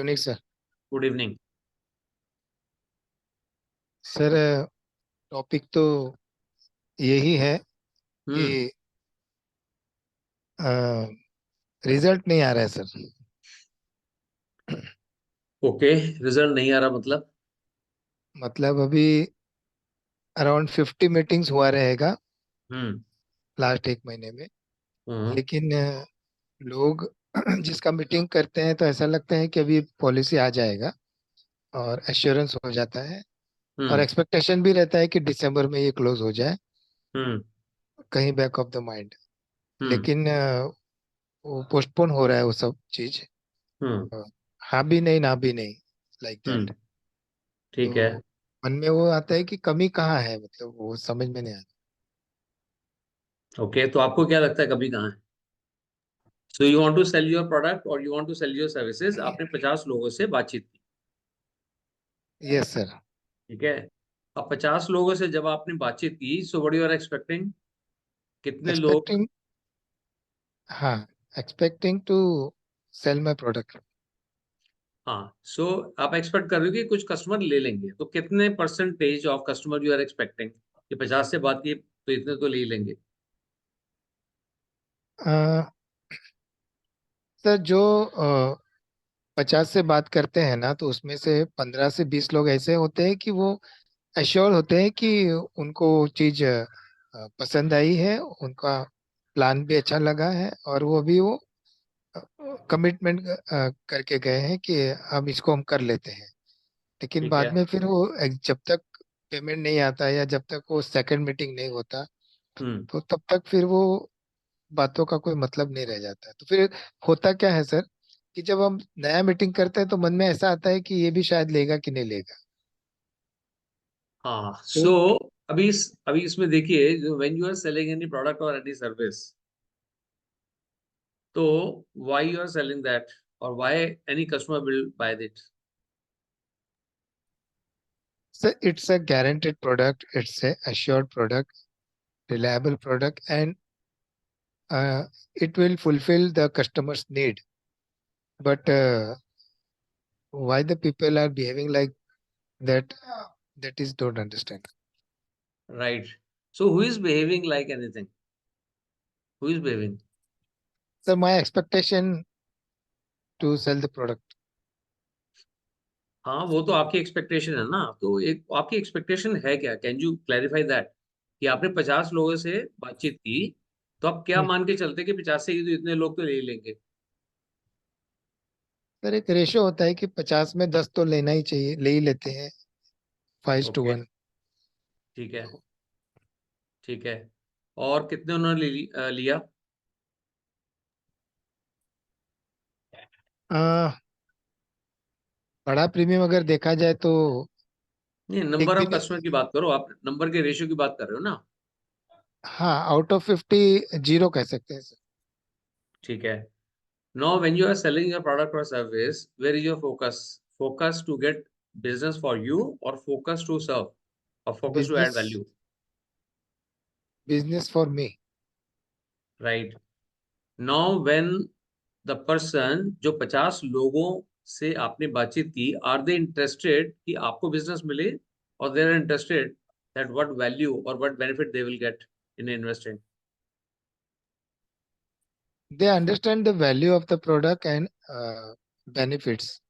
Evening sir. Good evening. Sir, topic तो यही है कि हम्म। रिजल्ट नहीं आ रहा है सर। ओके। रिजल्ट नहीं आ रहा मतलब? मतलब अभी अराउंड 50 मीटिंग्स हुआ रहेगा हम्म। लास्ट एक महीने में। हम्म। लेकिन लोग जिसका मीटिंग करते हैं तो ऐसा लगता है कि अभी पॉलिसी आ जाएगा और एश्योरेंस हो जाता है और हम्म। एक्सपेक्टेशन भी रहता है कि दिसंबर में ये क्लोज हो जाए, हम्म। कहीं बैक ऑफ द माइंड। हम्म। लेकिन वो पोस्टपोन हो रहा है वो सब चीज। हम्म। हाँ भी नहीं, ना भी नहीं, लाइक हम्म। दैट। ठीक है। तो मन में वो आता है कि कमी कहाँ है, मतलब वो समझ में नहीं आता। ओके, तो आपको क्या लगता है कभी कहाँ है? So you want to sell your product और you want to sell your services. आपने 50 लोगों से बातचीत की। Yes sir. ठीक है। अब 50 लोगों से जब आपने बातचीत की, so what you are expecting? कितने लोग? एक्सपेक्टिंग, हाँ, expecting to sell my product. हाँ, सो आप एक्सपेक्ट कर रहे हो कि कुछ कस्टमर ले लेंगे, तो कितने percentage of customer you are expecting कि 50 से बात की तो इतने तो ले ही लेंगे? सर, जो 50 से बात करते हैं ना, तो उसमें से 15 से 20 लोग ऐसे होते हैं कि वो एश्योर होते हैं कि उनको चीज पसंद आई है, उनका प्लान भी अच्छा लगा है और वो कमिटमेंट करके गए हैं कि हम इसको हम कर लेते हैं। लेकिन ठीक बाद है। में फिर वो जब तक पेमेंट नहीं आता या जब तक वो सेकंड मीटिंग नहीं होता, हम्म। तो तब तक फिर वो बातों का कोई मतलब नहीं रह जाता है। तो फिर होता क्या है सर, कि जब हम नया मीटिंग करते हैं तो मन में ऐसा आता है कि ये भी शायद लेगा कि नहीं लेगा। हाँ, तो सो अभी इसमें देखिए, जो when you are selling any product और एनी सर्विस, तो why you are selling that और why any customer will buy that? Sir, it's a guaranteed product, it's a assured product, reliable product, and it will fulfill the customer's need. But why the people are behaving like that, that is don't understand. Right. So who is behaving like anything? Who is behaving? So my expectation to sell the product. हाँ, वो तो आपकी expectation है ना। तो एक आपकी expectation है क्या? Can you clarify that? कि आपने 50 लोगों से बातचीत की, तो आप क्या हम्म, मान के चलते कि 50 से ही तो इतने लोग तो ले ही लेंगे? सर, एक रेशियो होता है कि 50 में 10 तो लेना ही चाहिए, ले ही लेते हैं, 5 to ओके। 1। ठीक है। ठीक है। और कितने उन्होंने लिया? बड़ा प्रीमियम अगर देखा जाए तो नहीं, एक नंबर भी ऑफ नहीं। कस्टमर की बात करो, आप नंबर के रेशियो की बात कर रहे हो ना? हाँ, आउट ऑफ 50 जीरो कह सकते हैं सर। ठीक है। Now when you are selling your product और service, where is your focus? Focus to get business for you और फोकस टू सर्व और focus to add business, value? Business for me. Right. Now when the person, जो 50 लोगों से आपने बातचीत की, are they interested कि आपको बिजनेस मिले, और they are interested that what value और what benefit they will get in investing? They understand the value of the product and benefits,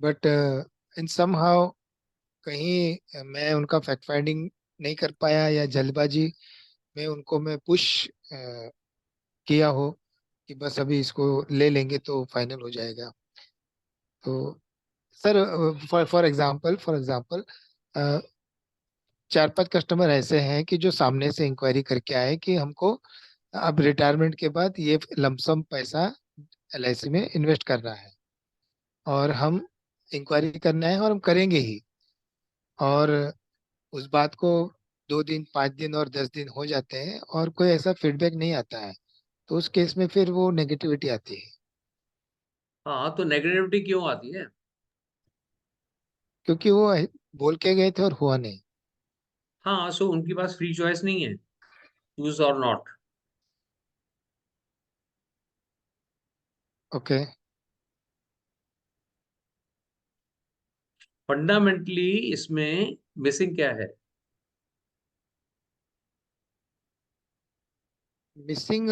but in somehow कहीं मैं उनका फैक्ट फाइंडिंग नहीं कर पाया या जल्दबाजी में उनको मैं पुश किया हो कि बस अभी इसको ले लेंगे तो फाइनल हो जाएगा। तो सर, फॉर एग्जांपल 4-5 कस्टमर ऐसे हैं कि जो सामने से इंक्वायरी करके आए कि हमको अब रिटायरमेंट के बाद ये लमसम पैसा LIC में इन्वेस्ट करना है और हम इंक्वायरी करना है और हम करेंगे ही। और उस बात को 2 दिन, 5 दिन और 10 दिन हो जाते हैं और कोई ऐसा फीडबैक नहीं आता है। तो उस केस में फिर वो नेगेटिविटी आती है, हाँ, तो नेगेटिविटी क्यों आती है? क्योंकि वो बोल के गए थे और हुआ नहीं। हाँ, सो उनके पास फ्री चॉइस नहीं है, चूज और नॉट। ओके। फंडामेंटली इसमें मिसिंग क्या है? मिसिंग,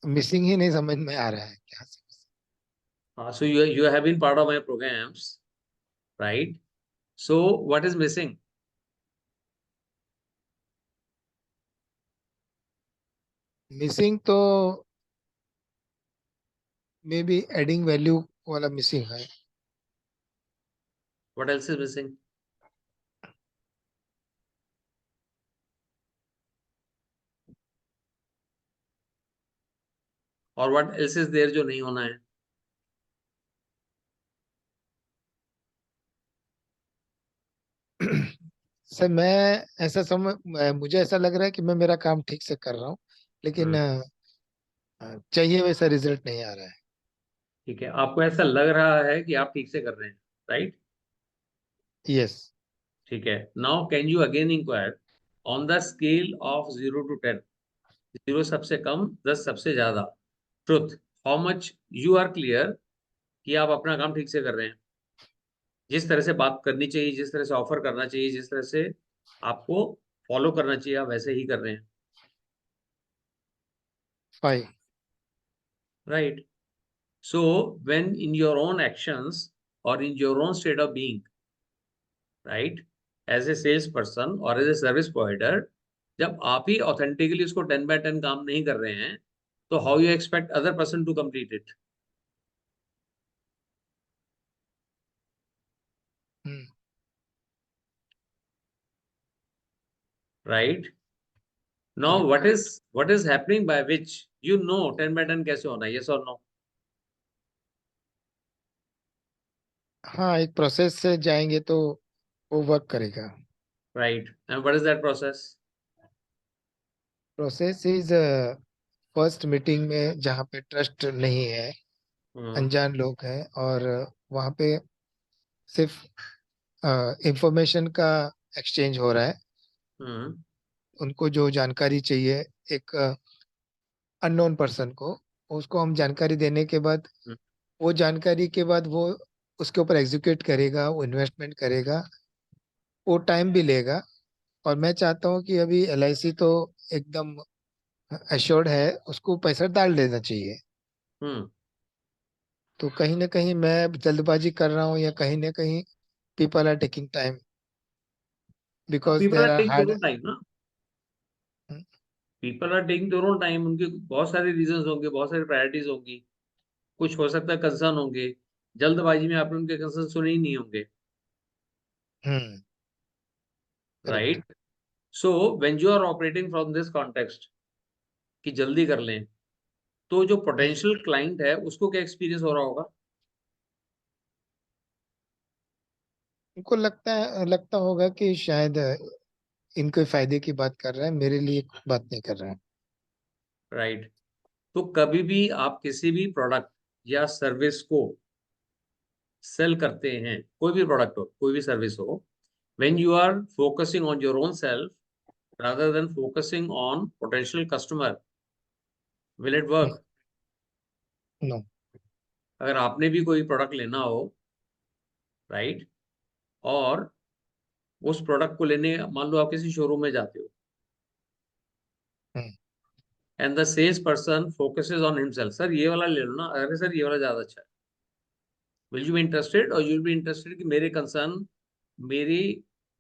मिसिंग ही नहीं समझ में आ रहा है क्या। हाँ, so you have been part of my programmes, right? So what is missing? Missing तो मे बी एडिंग वैल्यू वाला मिसिंग है। What else is missing? और व्हाट एल्स इज देयर जो नहीं होना है? सर मैं ऐसा मुझे ऐसा लग रहा है कि मैं मेरा काम ठीक से कर रहा हूँ, लेकिन हम्म, चाहिए वैसा रिजल्ट नहीं आ रहा है। ठीक है, आपको ऐसा लग रहा है कि आप ठीक से कर रहे हैं, राइट? यस। ठीक है, now can you again inquire on the scale of 0 to 10, 0 सबसे कम, 10 सबसे ज्यादा, truth, how much you are clear कि आप अपना काम ठीक से कर रहे हैं, जिस तरह से बात करनी चाहिए, जिस तरह से ऑफर करना चाहिए, जिस तरह से आपको फॉलो करना चाहिए, आप वैसे ही कर रहे हैं, 5। Right? So when in your own actions और in your own state of being, right, as a sales person और एज ए सर्विस प्रोवाइडर, जब आप ही ऑथेंटिकली उसको 10 by 10 काम नहीं कर रहे हैं, तो how you expect other person to complete it? Hmm. Right? Now correct. What is happening by which you know 10 by 10 कैसे होना है, यस और नो? हाँ, एक प्रोसेस से जाएंगे तो वो वर्क करेगा। Right, and what is that process? Process is first meeting में जहाँ पे ट्रस्ट नहीं है, हम्म, अनजान लोग हैं, और वहाँ पे सिर्फ इंफॉर्मेशन का एक्सचेंज हो रहा है। हम्म, उनको जो जानकारी चाहिए, एक अननोन पर्सन को, उसको हम जानकारी देने के बाद, हम्म, वो जानकारी के बाद वो उसके ऊपर एग्जीक्यूट करेगा, वो इन्वेस्टमेंट करेगा, वो टाइम भी लेगा। और मैं चाहता हूँ कि अभी LIC तो एकदम एश्योर्ड है, उसको पैसा डाल देना चाहिए। हम्म। तो कहीं ना कहीं मैं जल्दबाजी कर रहा हूँ, या कहीं ना कहीं people are taking time because people are there are taking their hard. Own time ना, people are taking their own time, उनके बहुत सारे रीजंस होंगे, बहुत सारी प्रायोरिटीज होंगी, कुछ हो सकता है कंसर्न होंगे, जल्दबाजी में आपने उनके कंसर्न सुने ही नहीं होंगे, hmm. Correct. Right? So when you are operating from this context कि जल्दी कर लें, तो जो पोटेंशियल क्लाइंट है उसको क्या एक्सपीरियंस हो रहा होगा? उनको लगता होगा कि शायद इनके फायदे की बात कर रहा है, मेरे लिए बात नहीं कर रहा है। राइट? तो कभी भी आप किसी भी प्रोडक्ट या सर्विस को सेल करते हैं, कोई भी प्रोडक्ट हो, कोई भी सर्विस हो, when you are focusing on your own self rather than focusing on potential customer, will it work? No. अगर आपने भी कोई प्रोडक्ट लेना हो, राइट, और उस प्रोडक्ट को लेने, मान लो आप किसी शोरूम में जाते हो, and the sales person focuses on himself, sir ये वाला ले लो ना, अरे सर ये वाला ज्यादा अच्छा है, विल यू बी इंटरेस्टेड? और यू बी इंटरेस्टेड कि मेरे कंसर्न, मेरी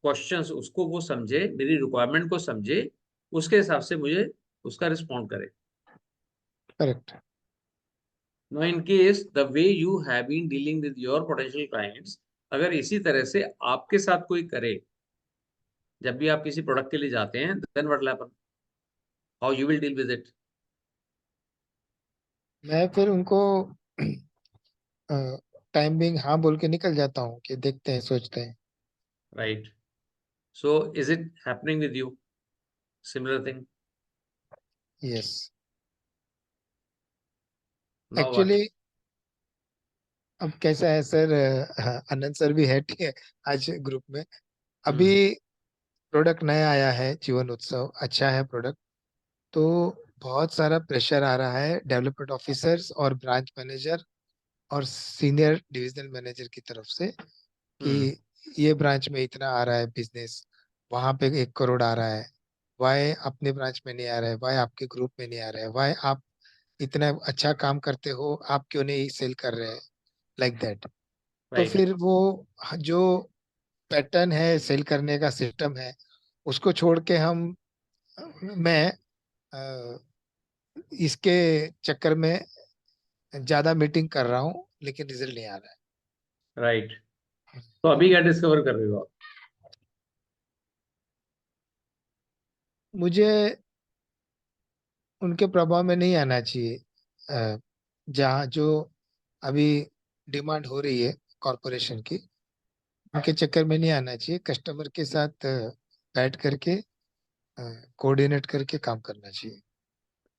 क्वेश्चंस उसको वो समझे, मेरी रिक्वायरमेंट को समझे, उसके हिसाब से मुझे उसका रिस्पॉन्ड करे। Correct. Now, in case the way you have been dealing with your potential clients, अगर इसी तरह से आपके साथ कोई करे, जब भी आप किसी प्रोडक्ट के लिए जाते हैं, then what will happen? How you will deal with it? मैं फिर उनको टाइम बिंग हाँ बोल के निकल जाता हूँ कि देखते हैं, सोचते हैं। Right? So, is it happening with you? Similar thing? Yes. Now what? Actually अब कैसा है सर, आनंद सर भी है ठीक है आज ग्रुप में। अभी Hmm. प्रोडक्ट नया आया है, जीवन उत्सव अच्छा है प्रोडक्ट। तो बहुत सारा प्रेशर आ रहा है डेवलपमेंट ऑफिसर्स और ब्रांच मैनेजर और सीनियर डिविजनल मैनेजर की तरफ से कि ये ब्रांच में इतना आ रहा है बिजनेस, वहां पे 1 करोड़ आ रहा है, वाई अपने ब्रांच में नहीं आ रहा है, वाई आपके ग्रुप में नहीं आ रहा है, वाई आप इतना अच्छा काम करते हो, आप क्यों नहीं सेल कर रहे हैं, लाइक दैट। तो राइट। फिर वो जो पैटर्न है सेल करने का सिस्टम है, उसको छोड़ के मैं अ, इसके चक्कर में ज्यादा मीटिंग कर रहा हूँ लेकिन रिजल्ट नहीं आ रहा राइट। तो अभी क्या डिस्कवर कर रहे हो आप? है। मुझे उनके प्रभाव में नहीं आना चाहिए, जहाँ जो अभी डिमांड हो रही है कॉरपोरेशन की, उनके चक्कर में नहीं आना चाहिए। कस्टमर के साथ बैठ करके कोऑर्डिनेट करके काम करना चाहिए।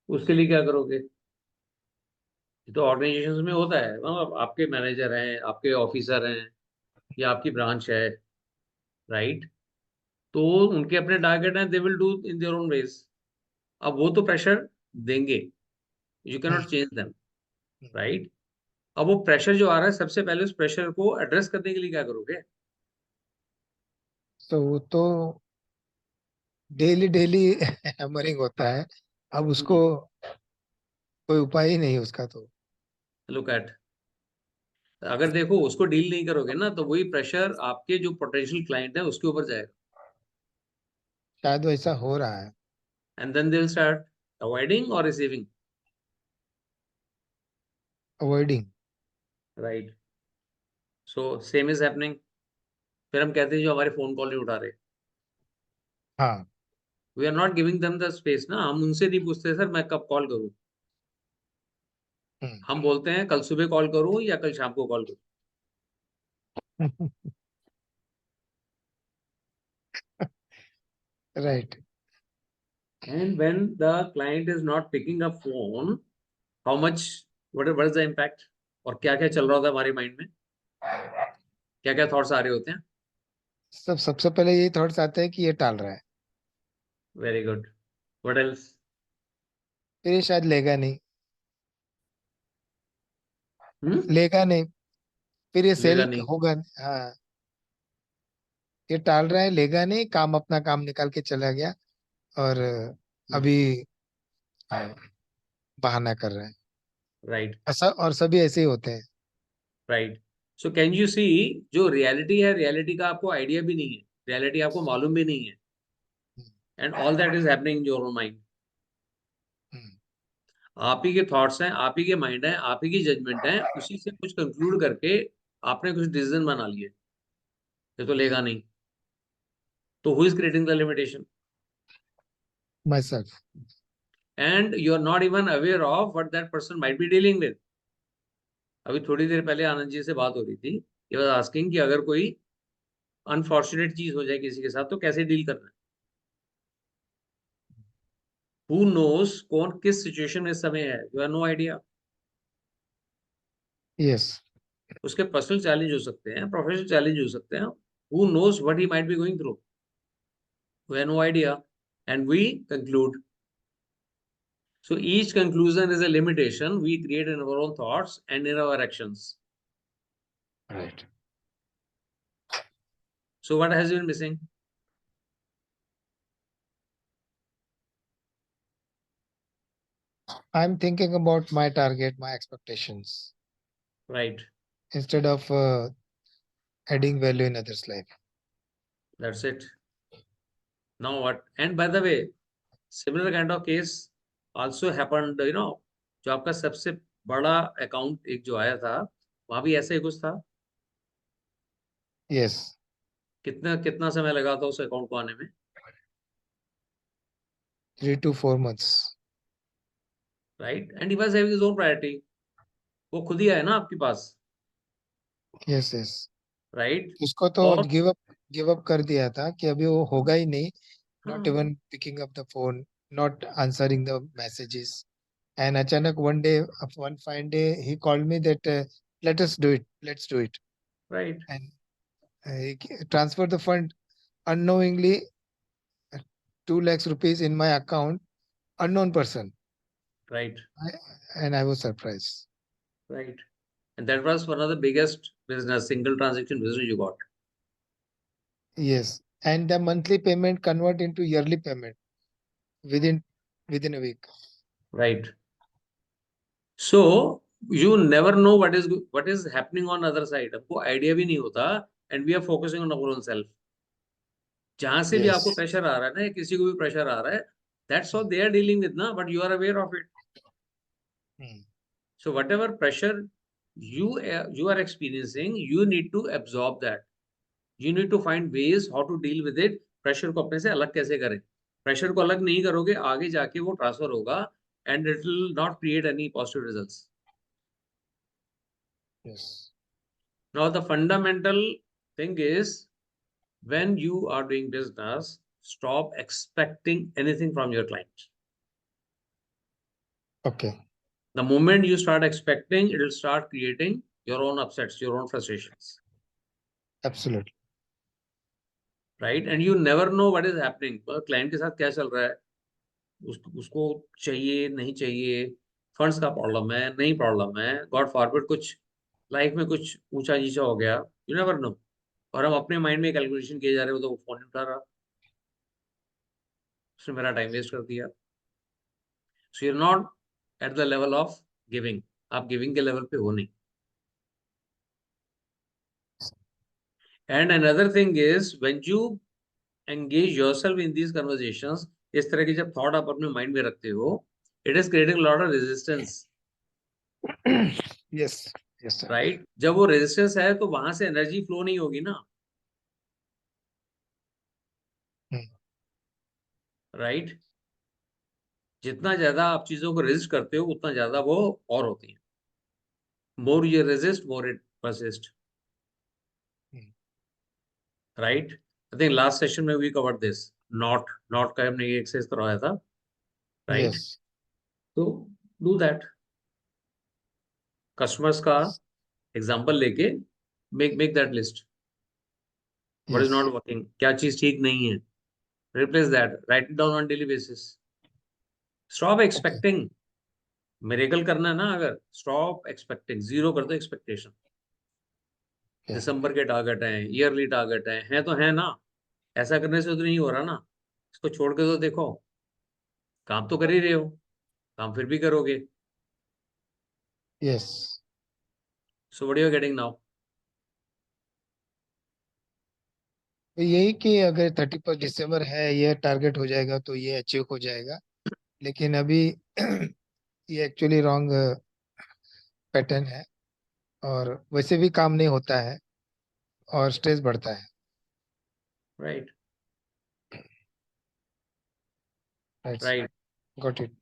उसके लिए क्या करोगे? ये तो ऑर्गेनाइजेशन में होता है, मतलब आपके मैनेजर हैं, आपके ऑफिसर हैं, या आपकी ब्रांच है, राइट? तो उनके अपने टारगेट हैं, they will do in their own ways. अब वो तो प्रेशर देंगे, you can hmm, not change them, hmm. Right? अब वो प्रेशर जो आ रहा है, सबसे पहले उस प्रेशर को एड्रेस करने के लिए क्या करोगे? तो वो तो डेली डेली हैमरिंग होता है। अब उसको कोई उपाय ही नहीं है उसका तो। लुक एट, अगर देखो उसको डील नहीं करोगे ना, तो वही प्रेशर आपके जो पोटेंशियल क्लाइंट है उसके ऊपर जाएगा, शायद वैसा हो रहा है। And then they will start avoiding और receiving, avoiding. Right? So same is happening. फिर हम कहते हैं जो हमारे फोन कॉल नहीं उठा रहे, हाँ। We are not giving them the space ना। हम उनसे नहीं पूछते सर मैं कब कॉल करूं, हम्म। हम बोलते हैं कल सुबह कॉल करूं या कल शाम को कॉल करूं। Right. And when the client is not picking up phone, how much, what is the impact, और क्या क्या चल रहा होता है हमारे माइंड में, क्या क्या थॉट्स आ रहे होते हैं? सबसे पहले यही थॉट्स आते हैं कि ये टाल रहा है, वेरी गुड। What else? फिर ये शायद लेगा नहीं। हम्म। लेगा नहीं, फिर ये लेगा सेल नहीं। होगा नहीं। हाँ, ये टाल रहा है, लेगा नहीं, काम अपना काम निकाल के चला गया। और अभी बहाना कर रहे हैं। राइट। ऐसा, और सभी ऐसे ही होते हैं। Right. So can you see, जो रियलिटी है, रियलिटी का आपको आइडिया भी नहीं है, रियलिटी आपको मालूम भी नहीं है, hmm, and all that is happening in your mind. Hmm, आप ही के थॉट्स हैं, आप ही के माइंड है, आप ही की जजमेंट है, उसी से कुछ कंक्लूड करके आपने कुछ डिसीजन बना लिए, ये तो लेगा नहीं। तो who is creating the limitation? Myself. And you are not even aware of what that person might be dealing with. अभी थोड़ी देर पहले आनंद जी से बात हो रही थी, ये वाज आस्किंग कि अगर कोई अनफॉर्चुनेट चीज हो जाए किसी के साथ तो कैसे डील करना है। हु नोस कौन किस सिचुएशन में इस समय है, you have no idea. Yes. उसके पर्सनल चैलेंज हो सकते हैं, प्रोफेशनल चैलेंज हो सकते हैं, who knows what he might be going through, we have no idea, and we conclude. So each conclusion is a limitation we create in our own thoughts and in our actions. Right. So what has been missing? I am thinking about my target, my expectations, Right. Instead of adding value in others life. That's it. Now what? And by the way, similar kind of case also happened, जो आपका सबसे बड़ा account एक जो आया था, वहां भी ऐसा ही कुछ था। यस। कितना कितना समय लगा था उस अकाउंट को आने में? 3 to 4 months। Right, and he was having his own priority, वो खुद ही आया ना आपके पास, यस, यस। राइट? उसको तो और गिव अप कर दिया था कि अभी वो होगा ही नहीं। नॉट हाँ, even picking up the phone, not answering the messages. And अचानक one day, one fine day, he called me that let's do it. Right. And he transferred the fund unknowingly, 2 lakhs rupees in my account, unknown person. Right. I, and I was surprised. Right. And that was one of the biggest business, single transaction business you got. Yes. And the monthly payment convert into yearly payment within within a week. Right. So you never know what is happening on other side. हमको idea भी नहीं होता, and we are focusing on our own self. जहां से भी आपको Yes. Pressure आ रहा है ना, या किसी को भी प्रेशर आ रहा है, that's how they are dealing with ना, but you are aware of it. Hmm. So whatever pressure you are experiencing, you need to absorb that. You need to find ways how to deal with it. Pressure को अपने से अलग कैसे करें. Pressure को अलग नहीं करोगे, आगे जाके वो ट्रांसफर होगा, and it will not create any positive results. Yes. Now the fundamental thing is, when you are doing business, stop expecting anything from your client. Okay. The moment you start expecting, it will start creating your own upsets, your own frustrations, Absolutely. right? And you never know what is happening. Client के साथ क्या चल रहा है, उसको चाहिए नहीं चाहिए, फंड्स का प्रॉब्लम है नहीं प्रॉब्लम है, गॉड फॉरवर्ड कुछ लाइफ में कुछ ऊंचा नीचा हो गया, यू नेवर नो. और हम अपने माइंड में कैलकुलेशन किए जा रहे हो, तो वो फोन नहीं उठा रहा, उसने मेरा टाइम वेस्ट कर दिया. So you are not at the level of giving. आप गिविंग के लेवल पे हो नहीं. And another thing is, when you engage yourself in these conversations, इस तरह की जब थॉट आप अपने माइंड में रखते हो, it is creating lot of resistance. Yes. Yes, sir. Right. जब वो रेजिस्टेंस है, तो वहां से एनर्जी फ्लो नहीं होगी ना. Hmm. राइट. जितना ज्यादा आप चीजों को रेजिस्ट करते हो, उतना ज्यादा वो और होती है. More you resist, more it persist. Hmm. Right. I think last session में वी कवर्ड दिस. नॉट का हमने ये एक्सरसाइज करवाया था. राइट. Yes. तो डू दैट. कस्टमर्स का एग्जांपल लेके make that list. What is Yes. Not working, क्या चीज ठीक नहीं है, replace that, right it down on daily basis. Stop Okay. Expecting. Miracle करना है ना, अगर स्टॉप एक्सपेक्टिंग, जीरो कर दो एक्सपेक्टेशन. Yeah. दिसंबर के टारगेट हैं, ईयरली टारगेट हैं तो है ना. ऐसा करने से तो नहीं हो रहा ना. इसको छोड़ के तो देखो, काम तो कर ही रहे हो, काम फिर भी करोगे. Yes. So what you are getting now. तो यही कि अगर 31 दिसंबर है, ये टारगेट हो जाएगा तो ये अचीव हो जाएगा, लेकिन अभी ये एक्चुअली रॉन्ग पैटर्न है, और वैसे भी काम नहीं होता है और स्ट्रेस बढ़ता है. Right. Right. Right. Got it.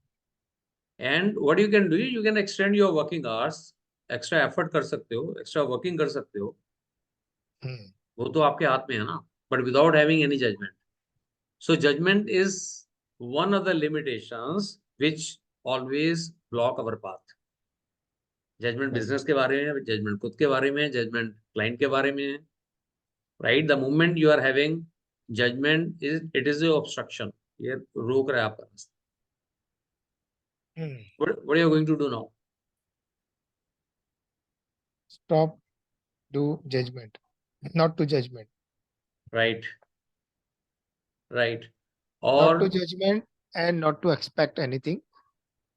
And what you can do, you can extend your working hours. Extra effort कर सकते हो, एक्स्ट्रा वर्किंग कर सकते हो. हम्म. वो तो आपके हाथ में है ना, but without having any judgement. So judgement is one of the limitations which always block our path. Judgement right. Business के बारे में है, जजमेंट खुद के बारे में है, जजमेंट क्लाइंट के बारे में है. Right. The moment you are having judgement, is it is obstruction. ये रोक रहा है आपका रास्ता. Hmm. what are you going to do now. Stop do judgement, not to judgement. Right. Right. Not और to judgement and not to expect anything,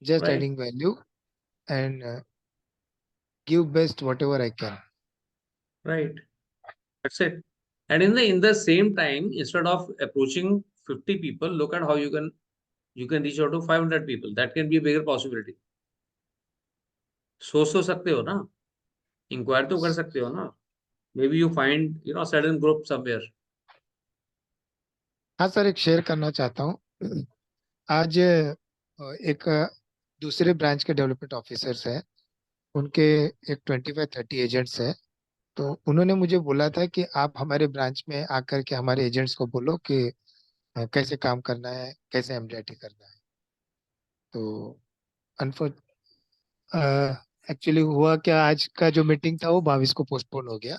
just right. Adding value and give best whatever I can. Right. That's it. And in the same time, instead of approaching 50 people, look at how you can reach out to 500 people. That can be a bigger possibility. सोच तो सकते हो ना, inquire तो कर सकते हो ना. May be you find certain group somewhere. हाँ सर, एक शेयर करना चाहता हूँ. आज एक दूसरे ब्रांच के डेवलपमेंट ऑफिसर्स हैं, उनके एक 25-30 एजेंट्स हैं. तो उन्होंने मुझे बोला था कि आप हमारे ब्रांच में आकर के हमारे एजेंट्स को बोलो कि कैसे काम करना है, कैसे एमडीआईटी करना है. तो एक्चुअली हुआ क्या, आज का जो मीटिंग था वो 22 को पोस्टपोन हो गया,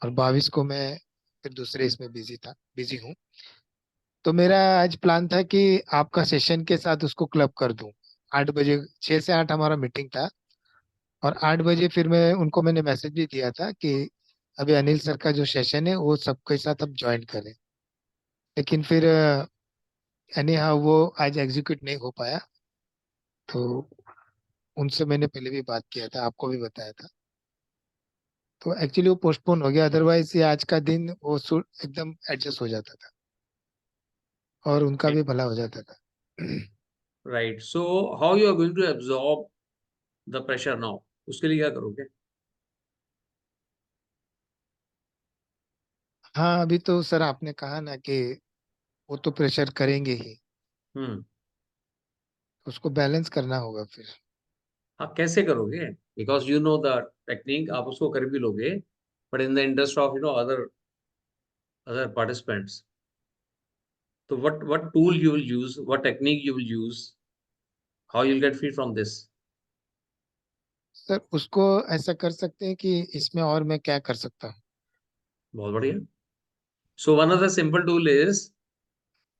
और 22 को मैं फिर दूसरे इसमें बिजी हूँ. तो मेरा आज प्लान था कि आपका सेशन के साथ उसको क्लब कर दूं. 8 बजे, 6 से 8 हमारा मीटिंग था, और 8 बजे फिर मैंने मैसेज भी दिया था कि अभी अनिल सर का जो सेशन है वो सबके साथ अब ज्वाइन करें, लेकिन फिर एनी हाउ वो आज एग्जीक्यूट नहीं हो पाया। तो उनसे मैंने पहले भी बात किया था, आपको भी बताया था। तो एक्चुअली वो पोस्टपोन हो गया, अदरवाइज ये आज का दिन वो एकदम एडजस्ट हो जाता था और उनका भी भला हो जाता था। Right, so how you are going to absorb the pressure now, उसके लिए क्या करोगे? हाँ, अभी तो सर आपने कहा ना कि वो तो प्रेशर करेंगे ही, हम्म। उसको बैलेंस करना होगा फिर। हाँ, कैसे करोगे? Because you know the technique, आप उसको कर भी लोगे, but in the interest of other other participants, तो what tool you will use, what technique you will use, how you'll get free from this? Sir उसको ऐसा कर सकते हैं कि इसमें और मैं क्या कर सकता हूँ। बहुत बढ़िया। So one of the simple tool is,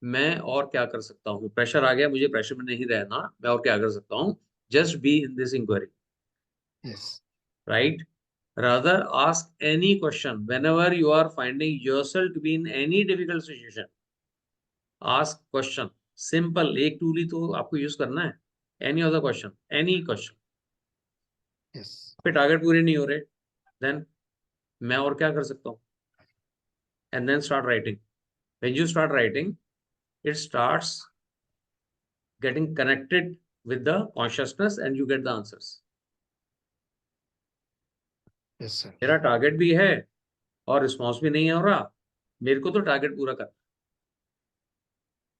मैं और क्या कर सकता हूँ? प्रेशर आ गया, मुझे प्रेशर में नहीं रहना, मैं और क्या कर सकता हूँ? Just be in this inquiry, yes. Right? rather ask any question whenever you are finding yourself to be in any difficult situation. ask question, simple एक टूल ही तो आपको यूज करना है। Any other question, any question, yes. फिर target पूरे नहीं हो रहे, देन मैं और क्या कर सकता हूँ, and then start writing. When you start writing, it starts getting connected with the consciousness and you get the answers. Yes sir. मेरा टारगेट भी है और रिस्पॉन्स भी नहीं हो रहा, मेरे को तो टारगेट पूरा करना,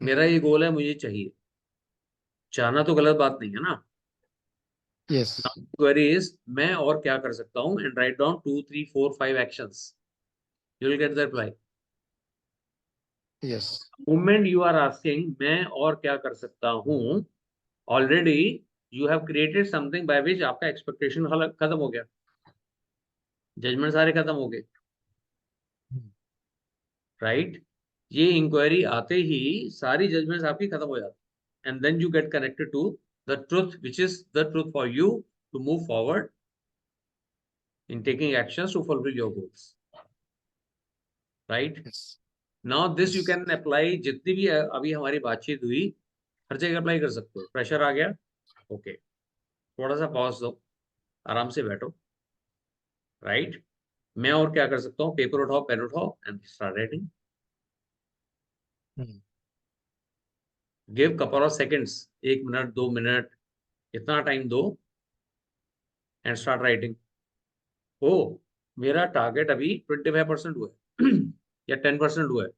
मेरा ये गोल है, मुझे चाहिए। चाहना तो गलत बात नहीं है ना। यस। क्वेरी इज, मैं और क्या कर सकता हूँ, and write down 2 3 4 5 actions, you will get the reply. Yes. Moment you are asking मैं और क्या कर सकता हूँ, already you have created something by which आपका एक्सपेक्टेशन खत्म हो गया, जजमेंट सारे खत्म हो गए, राइट? ये इंक्वायरी आते ही सारी जजमेंट्स आपकी खत्म हो जाती, and then you get connected to the truth which is the truth for you to move forward in taking actions to fulfil your goals, right? Yes. Now this yes. You can apply, जितनी भी अभी हमारी बातचीत हुई हर जगह apply कर सकते हो। प्रेशर आ गया, ओके, थोड़ा सा पॉज दो, आराम से बैठो, राइट? मैं और क्या कर सकता हूँ, पेपर उठाओ, पेन उठाओ and start writing. Give couple of seconds, 1 minute 2 minute, इतना टाइम दो एंड स्टार्ट राइटिंग। ओ, मेरा टारगेट अभी 25% हुआ है या 10% हुआ है,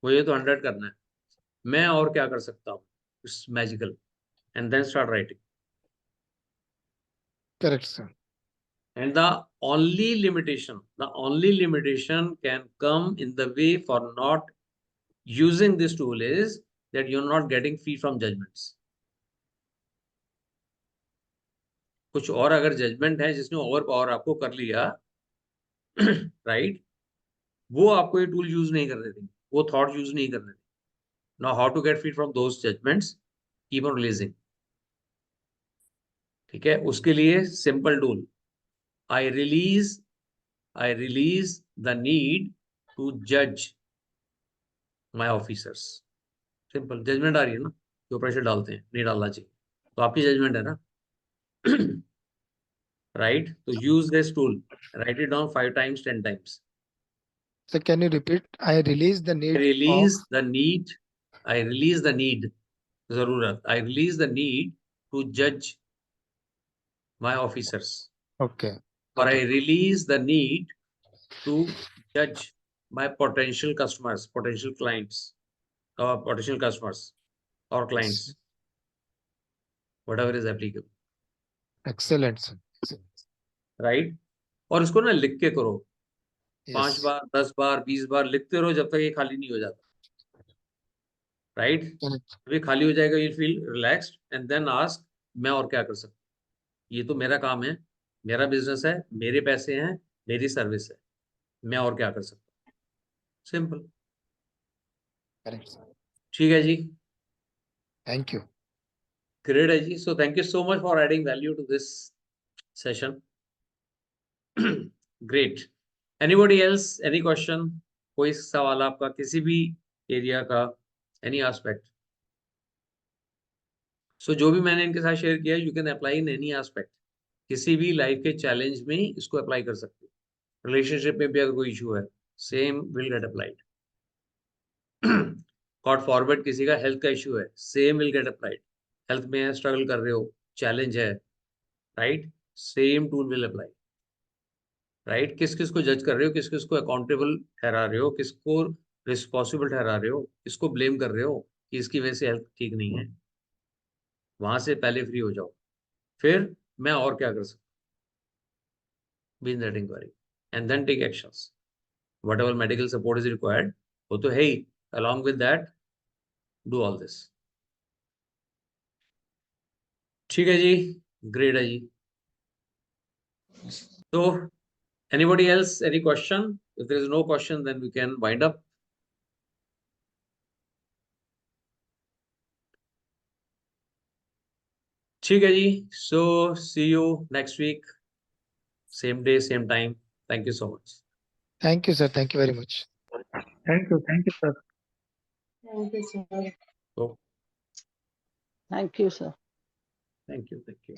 मुझे तो 100 करना है, मैं और क्या कर सकता हूँ? It's magical, and then start writing. Correct sir. And the only limitation can come in the way for not using this tool is that you're not getting free from judgments. कुछ और अगर जजमेंट है जिसने over power आपको कर लिया, right, वो आपको ये टूल यूज नहीं करने देंगे, वो थॉट यूज नहीं करने देंगे। Now how to get free from those judgements, keep on releasing. ठीक है, उसके लिए simple tool, I release I release the need to जज माई ऑफिसर्स। सिंपल, जजमेंट आ रही है ना, जो प्रेशर डालते हैं, नहीं डालना चाहिए, तो आपकी जजमेंट है ना। राइट, तो use this tool, write it down 5 times 10 times। Sir can you repeat? I release the need release of. The need, I release the need, जरूरत, I release the need to जज my officers, okay. और got I it. Release the need to जज my potential customers, potential clients, potential customers और yes. Clients, whatever is applicable, excellent sir. Right? और इसको ना लिख के करो, यस। 5 बार 10 बार 20 बार लिखते रहो जब तक ये खाली नहीं हो जाता, राइट? करेक्ट। जब ये खाली हो जाएगा you feel relaxed, and then ask, मैं और क्या कर सकता हूँ? ये तो मेरा काम है, मेरा बिजनेस है, मेरे पैसे हैं, मेरी सर्विस है, मैं और क्या कर सकता हूँ? सिंपल। Correct sir. ठीक है जी, थैंक यू। ग्रेट है जी, so thank you so much for adding value to this session. Great. Anybody else, any question? कोई सवाल आपका किसी भी एरिया का, एनी एस्पेक्ट? सो जो भी मैंने इनके साथ शेयर किया, you can apply in any aspect. किसी भी लाइफ के चैलेंज में इसको अप्लाई कर सकते हो। रिलेशनशिप में भी अगर कोई इशू है, same will get applied. God forward किसी का हेल्थ का इशू है, same will get applied. Health में स्ट्रगल कर रहे हो, चैलेंज है, right, same tool will apply. Right, किस किस को जज कर रहे हो, किस किस को अकाउंटेबल ठहरा रहे हो, किसको रिस्पॉन्सिबल ठहरा रहे हो, किसको ब्लेम कर रहे हो कि इसकी वजह से हेल्थ ठीक नहीं है, वहां से पहले फ्री हो जाओ। फिर मैं और क्या कर सकता हूँ, be in that inquiry and then take actions. whatever medical support is required, वो तो है ही, along with that do all this। ठीक है जी, ग्रेट है जी। तो anybody else, any question? If there is no question, then we can wind up। ठीक है जी, so see you next week, same day, same time। Thank you so much। Thank you, sir. Thank you very much. Thank you, sir. Thank you, sir. So Thank you, sir. thank you, thank you।